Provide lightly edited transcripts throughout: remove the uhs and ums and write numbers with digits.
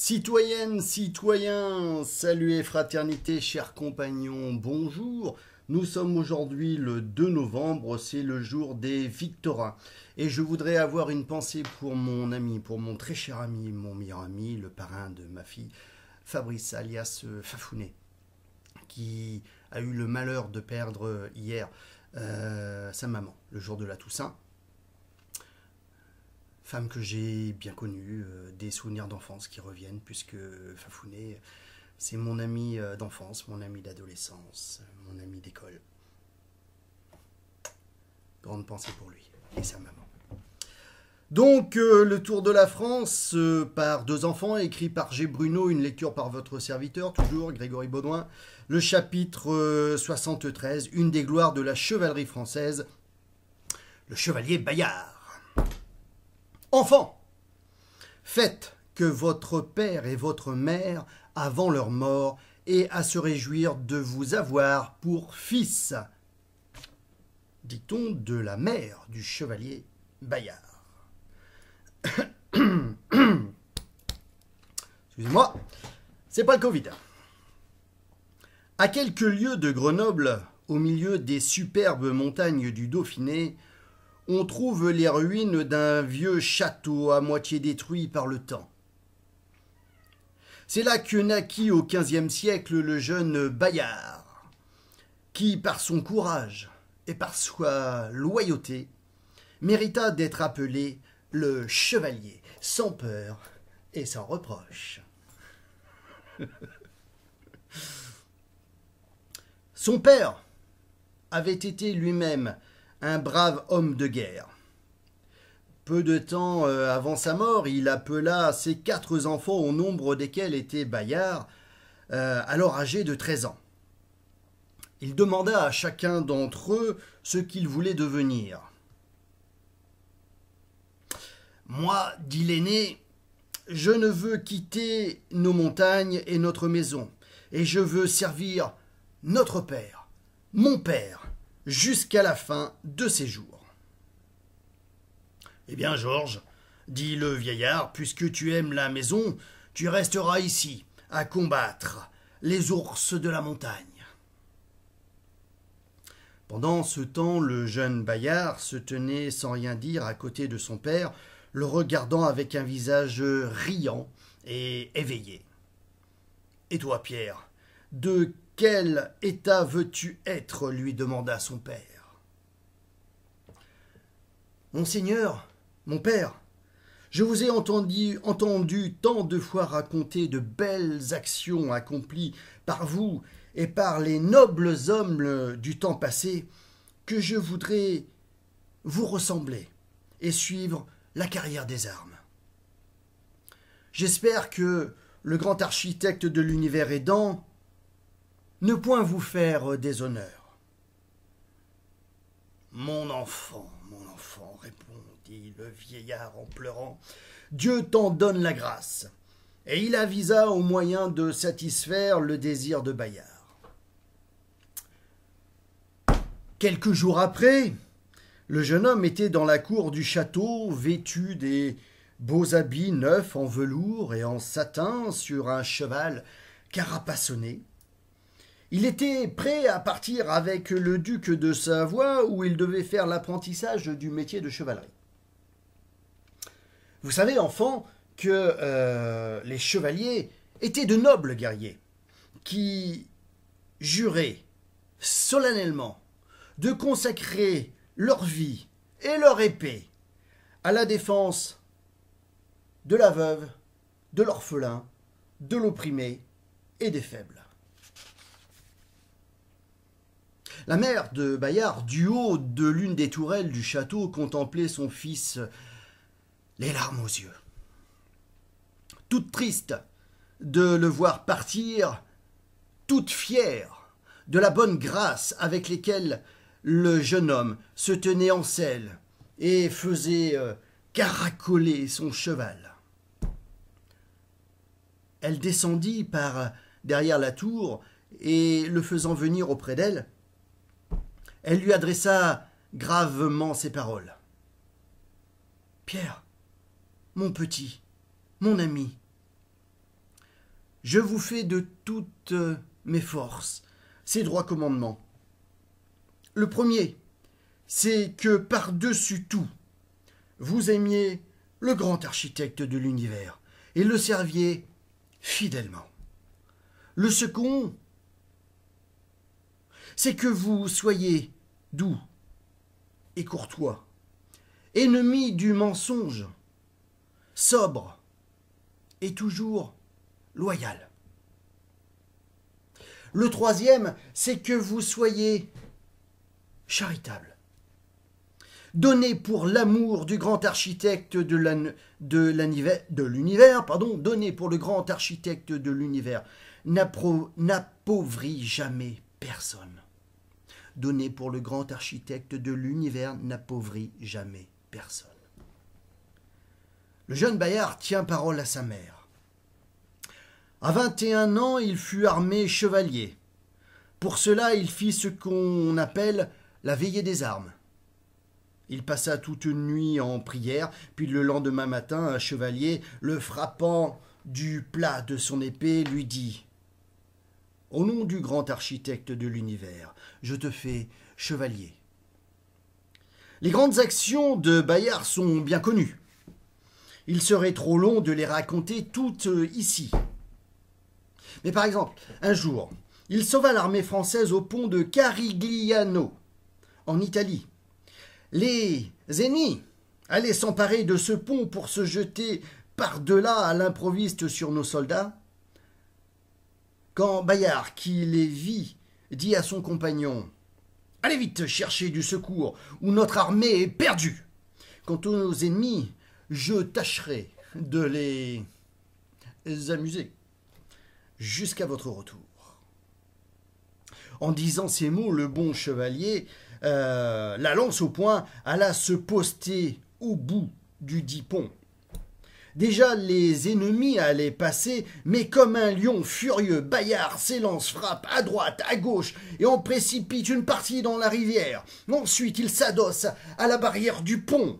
Citoyennes, citoyens, salut et fraternité, chers compagnons, bonjour. Nous sommes aujourd'hui le 2 novembre, c'est le jour des Victorins. Et je voudrais avoir une pensée pour mon ami, pour mon très cher ami, mon meilleur ami, le parrain de ma fille, Fabrice, alias Fafounet, qui a eu le malheur de perdre hier sa maman, le jour de la Toussaint. Femme que j'ai bien connue, des souvenirs d'enfance qui reviennent, puisque Fafounet, c'est mon ami d'enfance, mon ami d'adolescence, mon ami d'école. Grande pensée pour lui et sa maman. Donc, le Tour de la France par deux enfants, écrit par G. Bruno, une lecture par votre serviteur, toujours Grégory Baudouin. Le chapitre 73, une des gloires de la chevalerie française, le chevalier Bayard. Enfants, faites que votre père et votre mère, avant leur mort, aient à se réjouir de vous avoir pour fils. Dit-on de la mère du chevalier Bayard. Excusez-moi, c'est pas le Covid. À quelques lieues de Grenoble, au milieu des superbes montagnes du Dauphiné, on trouve les ruines d'un vieux château à moitié détruit par le temps. C'est là que naquit au XVe siècle le jeune Bayard, qui, par son courage et par sa loyauté, mérita d'être appelé le chevalier sans peur et sans reproche. Son père avait été lui-même un brave homme de guerre. Peu de temps avant sa mort, il appela ses 4 enfants, au nombre desquels était Bayard, alors âgé de 13 ans. Il demanda à chacun d'entre eux ce qu'il voulait devenir. « Moi, dit l'aîné, je ne veux quitter nos montagnes et notre maison, et je veux servir notre père, mon père, jusqu'à la fin de ses jours. »« Eh bien, Georges, dit le vieillard, puisque tu aimes la maison, tu resteras ici, à combattre les ours de la montagne. » Pendant ce temps, le jeune Bayard se tenait sans rien dire à côté de son père, le regardant avec un visage riant et éveillé. « Et toi, Pierre, de quel état veux-tu être ?» lui demanda son père. « Monseigneur, mon père, je vous ai entendu tant de fois raconter de belles actions accomplies par vous et par les nobles hommes du temps passé, que je voudrais vous ressembler et suivre la carrière des armes. J'espère que le grand architecte de l'univers aidant, ne point vous faire déshonneur. »« mon enfant, répondit le vieillard en pleurant, Dieu t'en donne la grâce. » Et il avisa au moyen de satisfaire le désir de Bayard. Quelques jours après, le jeune homme était dans la cour du château, vêtu des beaux habits neufs en velours et en satin sur un cheval carapassonné. Il était prêt à partir avec le duc de Savoie où il devait faire l'apprentissage du métier de chevalerie. Vous savez, enfants, que les chevaliers étaient de nobles guerriers qui juraient solennellement de consacrer leur vie et leur épée à la défense de la veuve, de l'orphelin, de l'opprimé et des faibles. La mère de Bayard, du haut de l'une des tourelles du château, contemplait son fils, les larmes aux yeux. Toute triste de le voir partir, toute fière de la bonne grâce avec laquelle le jeune homme se tenait en selle et faisait caracoler son cheval. Elle descendit par derrière la tour et, le faisant venir auprès d'elle, elle lui adressa gravement ces paroles. « Pierre, mon petit, mon ami, je vous fais de toutes mes forces ces droits commandements. Le premier, c'est que par-dessus tout, vous aimiez le grand architecte de l'univers et le serviez fidèlement. Le second, c'est que vous soyez doux et courtois, ennemi du mensonge, sobre et toujours loyal. Le troisième, c'est que vous soyez charitable. Donnez pour l'amour du grand architecte de l'univers, donnez pour le grand architecte de l'univers, n'appauvrit jamais personne. Donnez pour le grand architecte de l'univers, n'appauvrit jamais personne. Le jeune Bayard tient parole à sa mère. À 21 ans, il fut armé chevalier. Pour cela, il fit ce qu'on appelle la veillée des armes. Il passa toute une nuit en prière, puis le lendemain matin, un chevalier, le frappant du plat de son épée, lui dit « Au nom du grand architecte de l'univers, je te fais chevalier. » Les grandes actions de Bayard sont bien connues. Il serait trop long de les raconter toutes ici. Mais par exemple, un jour, il sauva l'armée française au pont de Carigliano, en Italie. Les ennemis allaient s'emparer de ce pont pour se jeter par-delà à l'improviste sur nos soldats. Quand Bayard, qui les vit, dit à son compagnon « Allez vite chercher du secours, ou notre armée est perdue. Quant aux ennemis, je tâcherai de les amuser jusqu'à votre retour. » En disant ces mots, le bon chevalier, la lance au poing, alla se poster au bout du dit pont. Déjà les ennemis allaient passer, mais comme un lion furieux, Bayard s'élance, frappe à droite, à gauche, et en précipite une partie dans la rivière. Ensuite, il s'adosse à la barrière du pont,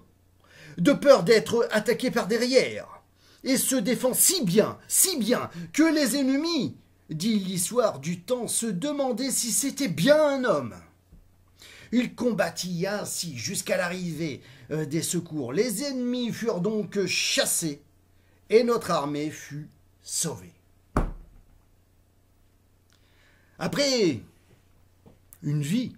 de peur d'être attaqué par derrière, et se défend si bien, que les ennemis, dit l'histoire du temps, se demandaient si c'était bien un homme. Il combattit ainsi jusqu'à l'arrivée des secours. Les ennemis furent donc chassés et notre armée fut sauvée. Après une vie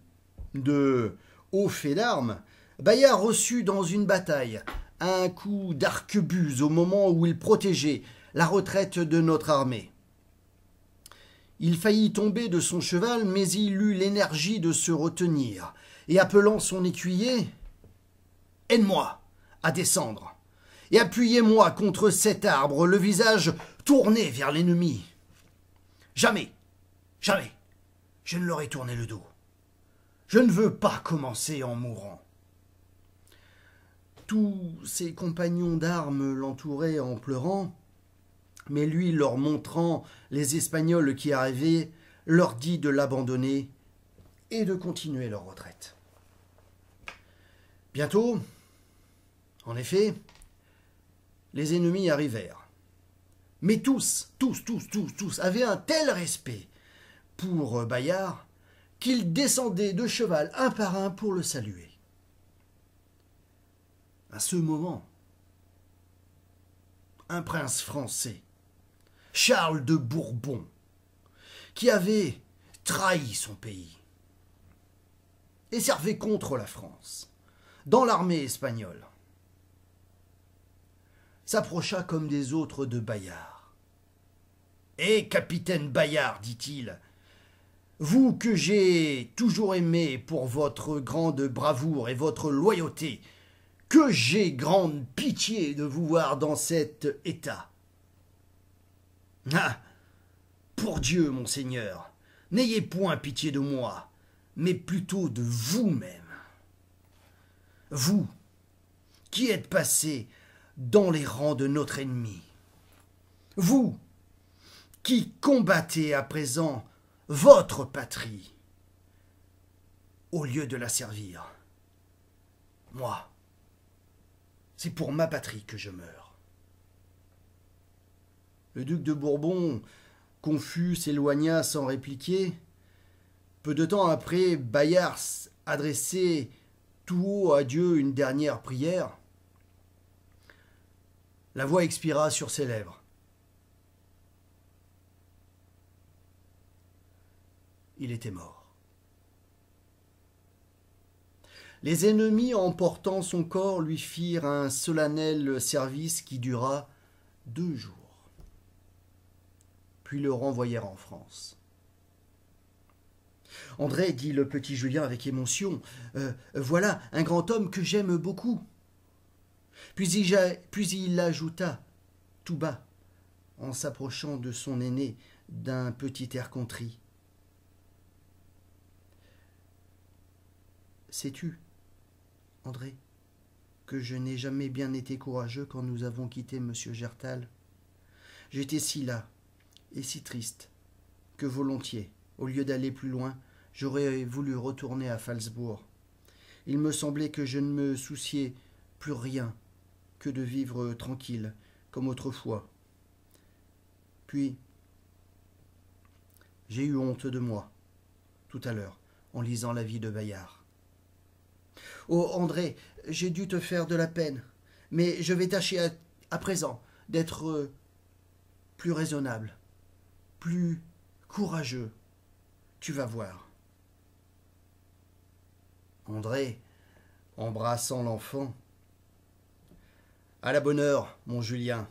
de haut fait d'armes, Bayard reçut dans une bataille un coup d'arquebuse au moment où il protégeait la retraite de notre armée. Il faillit tomber de son cheval, mais il eut l'énergie de se retenir, et appelant son écuyer, « Aide-moi à descendre, et appuyez-moi contre cet arbre, le visage tourné vers l'ennemi. Jamais, je ne leur ai tourné le dos. Je ne veux pas commencer en mourant. » Tous ses compagnons d'armes l'entouraient en pleurant, mais lui, leur montrant les Espagnols qui arrivaient, leur dit de l'abandonner et de continuer leur retraite. Bientôt, en effet, les ennemis arrivèrent. Mais tous avaient un tel respect pour Bayard qu'ils descendaient de cheval un par un pour le saluer. À ce moment, un prince français, Charles de Bourbon, qui avait trahi son pays et servait contre la France dans l'armée espagnole, s'approcha comme des autres de Bayard. « Eh, capitaine Bayard, dit-il, vous que j'ai toujours aimé pour votre grande bravoure et votre loyauté, que j'ai grande pitié de vous voir dans cet état. Ah, pour Dieu, monseigneur, n'ayez point pitié de moi, mais plutôt de vous-même. Vous, qui êtes passé dans les rangs de notre ennemi. Vous, qui combattez à présent votre patrie, au lieu de la servir. Moi, c'est pour ma patrie que je meurs. » Le duc de Bourbon confus, s'éloigna sans répliquer. Peu de temps après, Bayard adressait tout haut à Dieu une dernière prière. La voix expira sur ses lèvres. Il était mort. Les ennemis, emportant son corps, lui firent un solennel service qui dura 2 jours, puis le renvoyèrent en France. André, dit le petit Julien avec émotion, voilà un grand homme que j'aime beaucoup. Puis il ajouta, tout bas, en s'approchant de son aîné d'un petit air contrit. Sais-tu, André, que je n'ai jamais bien été courageux quand nous avons quitté M. Gertal. J'étais si las et si triste que volontiers, au lieu d'aller plus loin, j'aurais voulu retourner à Phalsbourg. Il me semblait que je ne me souciais plus rien que de vivre tranquille, comme autrefois. Puis, j'ai eu honte de moi, tout à l'heure, en lisant la vie de Bayard. Oh, André, j'ai dû te faire de la peine, mais je vais tâcher à présent d'être plus raisonnable, plus courageux. Tu vas voir. André, embrassant l'enfant. À la bonne heure, mon Julien.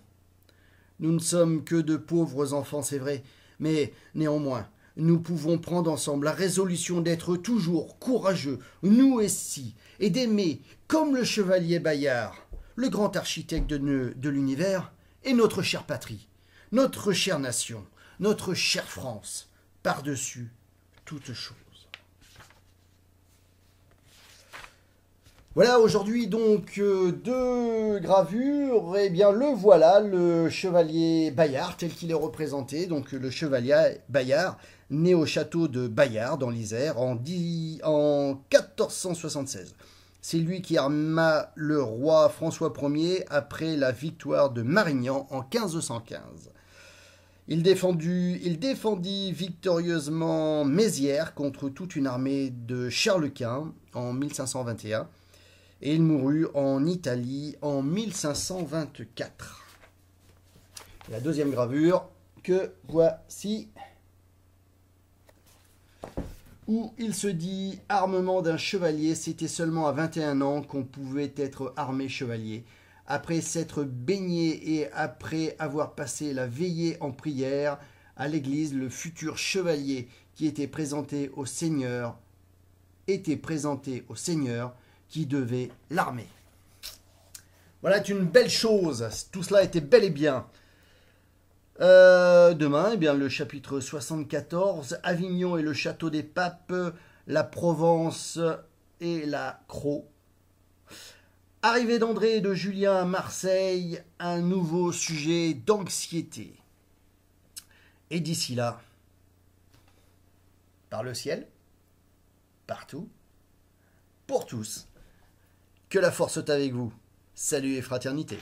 Nous ne sommes que de pauvres enfants, c'est vrai, mais néanmoins, nous pouvons prendre ensemble la résolution d'être toujours courageux, nous aussi, et d'aimer, comme le chevalier Bayard, le grand architecte de l'univers, et notre chère patrie, notre chère nation, notre chère France, par-dessus toute chose. Voilà aujourd'hui donc 2 gravures, et bien le voilà, le chevalier Bayard tel qu'il est représenté, donc le chevalier Bayard, né au château de Bayard dans l'Isère en 1476. C'est lui qui arma le roi François Ier après la victoire de Marignan en 1515. Il défendit victorieusement Mézières contre toute une armée de Charles Quint en 1521 et il mourut en Italie en 1524. La deuxième gravure que voici, où il se dit « Armement d'un chevalier, c'était seulement à 21 ans qu'on pouvait être armé chevalier. Après s'être baigné et après avoir passé la veillée en prière à l'église, le futur chevalier qui était présenté au Seigneur qui devait l'armer. » Voilà une belle chose, tout cela était bel et bien. Demain, eh bien, le chapitre 74, Avignon et le château des papes, la Provence et la Crau. Arrivée d'André et de Julien à Marseille, un nouveau sujet d'anxiété. Et d'ici là, par le ciel, partout, pour tous, que la force soit avec vous. Salut et fraternité.